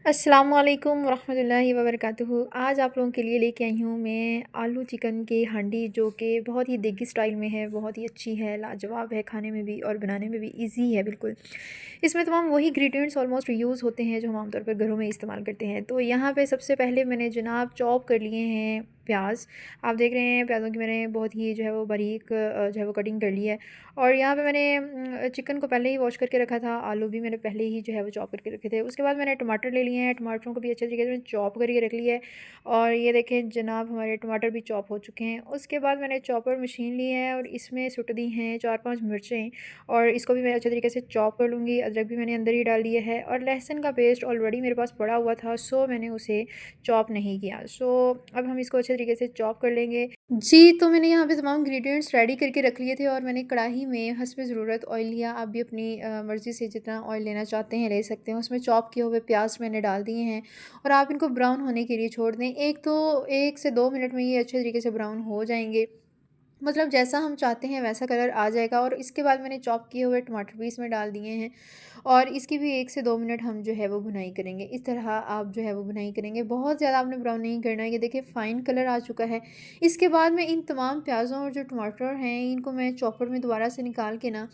अस्सलाम वालेकुम रहमतुल्लाहि व बरकातुहू। आज आप लोगों के लिए लेके आई हूँ मैं आलू चिकन की हांडी, जो कि बहुत ही देगी स्टाइल में है, बहुत ही अच्छी है, लाजवाब है खाने में भी और बनाने में भी इजी है बिल्कुल। इसमें तमाम वही इंग्रेडिएंट्स ऑलमोस्ट यूज़ होते हैं जो हम आमतौर पर घरों में इस्तेमाल करते हैं। तो यहाँ पे सबसे पहले मैंने जनाब चॉप कर लिए हैं प्याज। आप देख रहे हैं प्याज़ों की मैंने बहुत ही जो है वो बारीक जो है वो कटिंग कर ली है। और यहाँ पे मैंने चिकन को पहले ही वॉश करके रखा था, आलू भी मैंने पहले ही जो है वो चॉप करके रखे थे। उसके बाद मैंने टमाटर ले लिए हैं, टमाटरों को भी अच्छे तरीके से मैंने चॉप करके रख लिया है। और ये देखें जनाब हमारे टमाटर भी चॉप हो चुके हैं। उसके बाद मैंने चॉपर मशीन ली है और इसमें सुट दी हैं 4-5 मिर्चें, और इसको भी मैं अच्छे तरीके से चॉप कर लूँगी। अदरक भी मैंने अंदर ही डाल दिया है और लहसुन का पेस्ट ऑलरेडी मेरे पास पड़ा हुआ था, सो मैंने उसे चॉप नहीं किया। सो अब हम इसको अच्छे तरीके से चॉप कर लेंगे। जी, तो मैंने यहाँ पे तमाम इंग्रेडिएंट्स रेडी करके रख लिए थे और मैंने कढ़ाई में हस्ब ज़रूरत ऑयल लिया। आप भी अपनी मर्ज़ी से जितना ऑयल लेना चाहते हैं ले सकते हैं। उसमें चॉप किए हुए प्याज मैंने डाल दिए हैं और आप इनको ब्राउन होने के लिए छोड़ दें। 1 से 2 मिनट में ये अच्छे तरीके से ब्राउन हो जाएंगे, मतलब जैसा हम चाहते हैं वैसा कलर आ जाएगा। और इसके बाद मैंने चॉप किए हुए टमाटर भी इसमें डाल दिए हैं और इसकी भी 1 से 2 मिनट हम जो है वो भुनाई करेंगे। इस तरह आप जो है वो भुनाई करेंगे, बहुत ज़्यादा आपने ब्राउन नहीं करना है। ये देखिए फ़ाइन कलर आ चुका है। इसके बाद मैं इन तमाम प्याज़ों और जो टमाटर हैं इनको मैं चॉपर में दोबारा से निकाल के ना,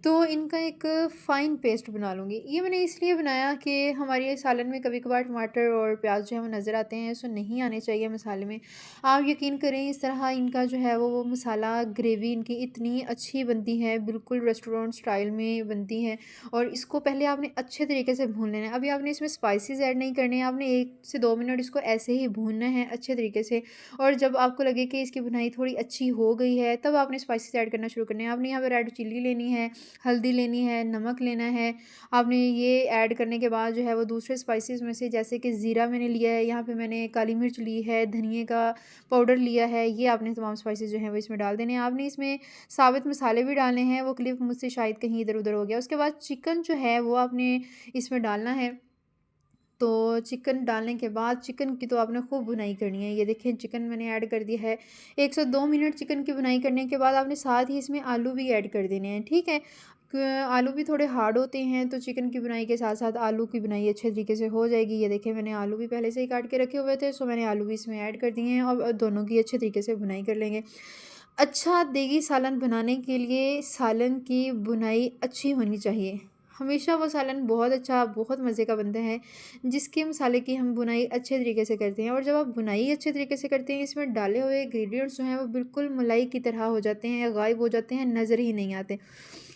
तो इनका एक फ़ाइन पेस्ट बना लूँगी। ये मैंने इसलिए बनाया कि हमारे सालन में कभी कभार टमाटर और प्याज जो है वो नज़र आते हैं, सो नहीं आने चाहिए मसाले में। आप यकीन करें इस तरह इनका जो है वो मसाला ग्रेवी इनकी इतनी अच्छी बनती है, बिल्कुल रेस्टोरेंट स्टाइल में बनती है। और इसको पहले आपने अच्छे तरीके से भून लेना है। अभी आपने इसमें स्पाइसेस ऐड नहीं करने हैं, आपने 1 से 2 मिनट इसको ऐसे ही भूनना है अच्छे तरीके से। और जब आपको लगे कि इसकी भुनाई थोड़ी अच्छी हो गई है, तब आपने स्पाइसेस ऐड करना शुरू करने हैं। आपने यहाँ पे रेड चिल्ली लेनी है, हल्दी लेनी है, नमक लेना है। आपने ये ऐड करने के बाद जो है वो दूसरे स्पाइसेस में से, जैसे कि ज़ीरा मैंने लिया है, यहाँ पे मैंने काली मिर्च ली है, धनिए का पाउडर लिया है, ये आपने तमाम स्पाइसेस जो हैं वो इसमें डाल देने हैं। आपने इसमें साबित मसाले भी डालने हैं, वो क्लिप मुझसे शायद कहीं इधर-उधर हो गया। उसके बाद चिकन जो है वो आपने इसमें डालना है। तो चिकन डालने के बाद चिकन की तो आपने खूब भुनाई करनी है। ये देखें चिकन मैंने ऐड कर दिया है। 1 से 2 मिनट चिकन की भुनाई करने के बाद आपने साथ ही इसमें आलू भी ऐड कर देने हैं, ठीक है? आलू भी थोड़े हार्ड होते हैं, तो चिकन की भुनाई के साथ-साथ आलू की भुनाई अच्छे तरीके से हो जाएगी। ये देखें मैंने आलू भी पहले से ही काट के रखे हुए थे, सो मैंने आलू भी इसमें ऐड कर दिए हैं और दोनों की अच्छे तरीके से भुनाई कर लेंगे। अच्छा देगी सालन बनाने के लिए सालन की भुनाई अच्छी होनी चाहिए। हमेशा वो सालन बहुत अच्छा, बहुत मज़े का बनता है, जिसके मसाले की हम भुनाई अच्छे तरीके से करते हैं। और जब आप भुनाई अच्छे तरीके से करते हैं, इसमें डाले हुए इंग्रेडिएंट्स जो हैं वो बिल्कुल मलाई की तरह हो जाते हैं या गायब हो जाते हैं, नज़र ही नहीं आते।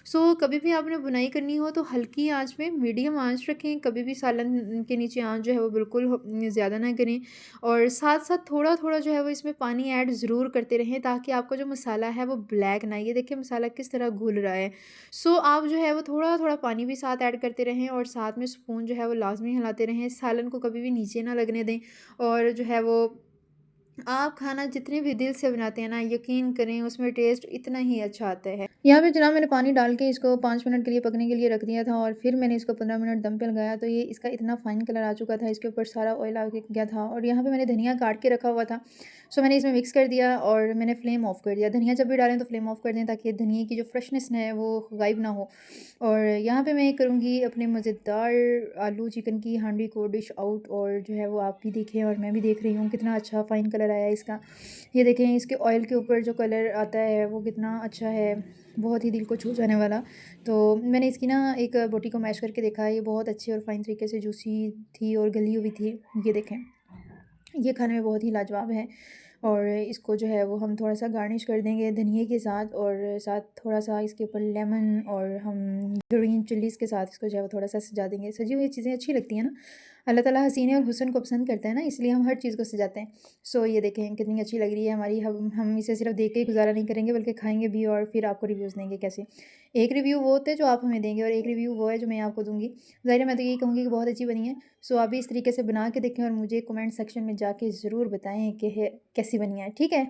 सो कभी भी आपने बुनाई करनी हो तो हल्की आंच में, मीडियम आंच रखें। कभी भी सालन के नीचे आंच जो है वो बिल्कुल ज़्यादा ना करें। और साथ साथ थोड़ा थोड़ा जो है वो इसमें पानी ऐड ज़रूर करते रहें, ताकि आपका जो मसाला है वो ब्लैक ना, ये देखिए मसाला किस तरह घुल रहा है। सो आप जो है वो थोड़ा थोड़ा पानी भी साथ ऐड करते रहें और साथ में स्पून जो है वो लाजमी हिलाते रहें। सालन को कभी भी नीचे ना लगने दें। और जो है वो आप खाना जितने भी दिल से बनाते हैं ना, यकीन करें उसमें टेस्ट इतना ही अच्छा आता है। यहाँ पे जनाब मैंने पानी डाल के इसको 5 मिनट के लिए पकने के लिए रख दिया था और फिर मैंने इसको 15 मिनट दम पे लगाया, तो ये इसका इतना फ़ाइन कलर आ चुका था, इसके ऊपर सारा ऑयल आ गया था। और यहाँ पे मैंने धनिया काट के रखा हुआ था, सो मैंने इसमें मिक्स कर दिया और मैंने फ्लेम ऑफ़ कर दिया। धनिया जब भी डालें तो फ्लेम ऑफ़ कर दें, ताकि धनिए की जो फ्रेशनेस है वो गायब ना हो। और यहाँ पे मैं करूँगी अपने मज़ेदार आलू चिकन की हांडी को डिश आउट, और जो है वो आप भी देखें और मैं भी देख रही हूँ कितना अच्छा फ़ाइन कलर आया है इसका। ये देखें इसके ऑयल के ऊपर जो कलर आता है वो कितना अच्छा है, बहुत ही दिल को छू जाने वाला। तो मैंने इसकी ना एक बोटी को मैश करके देखा, ये बहुत अच्छी और फ़ाइन तरीके से जूसी थी और गली हुई थी। ये देखें, ये खाने में बहुत ही लाजवाब है। और इसको जो है वो हम थोड़ा-सा गार्निश कर देंगे धनिये के साथ, और साथ थोड़ा-सा इसके ऊपर लेमन, और हम ग्रीन चिल्लीज़ के साथ इसको जो है वो थोड़ा-सा सजा देंगे। सजी हुई चीज़ें अच्छी लगती हैं ना, अल्लाह ताला हसीने और हुस्न को पसंद करता है ना, इसलिए हम हर चीज़ को सजाते हैं। सो ये देखें कितनी अच्छी लग रही है हमारी। हम इसे सिर्फ़ देख के ही गुज़ारा नहीं करेंगे, बल्कि खाएँगे भी और फिर आपको रिव्यूज़ देंगे कैसे। एक रिव्यू वो होते हैं जो आप हमें देंगे और एक रिव्यू वो है जो मैं आपको दूँगी। ज़ाहिर है मैं तो यही कहूँगी कि बहुत अच्छी बनी है। सो आप भी इस तरीके से बना के देखें और मुझे कमेंट सेक्शन में जाके ज़रूर बताएँ कि कैसी बनी है, ठीक है?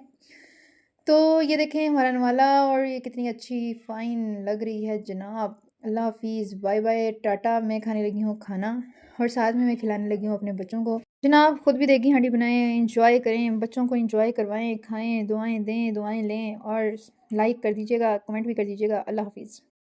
तो ये देखें हमारा नवाला, और ये कितनी अच्छी फ़ाइन लग रही है जनाब। अल्लाह हाफ़िज़, बाय बाय, टाटा। मैं खाने लगी हूँ खाना और साथ में मैं खिलाने लगी हूँ अपने बच्चों को। जनाब खुद भी देगी हांडी बनाएँ, एन्जॉय करें, बच्चों को एन्जॉय करवाएँ, खाएँ, दुआएँ दें, दुआएँ लें, और लाइक कर दीजिएगा, कमेंट भी कर दीजिएगा। अल्लाह हाफ़िज़।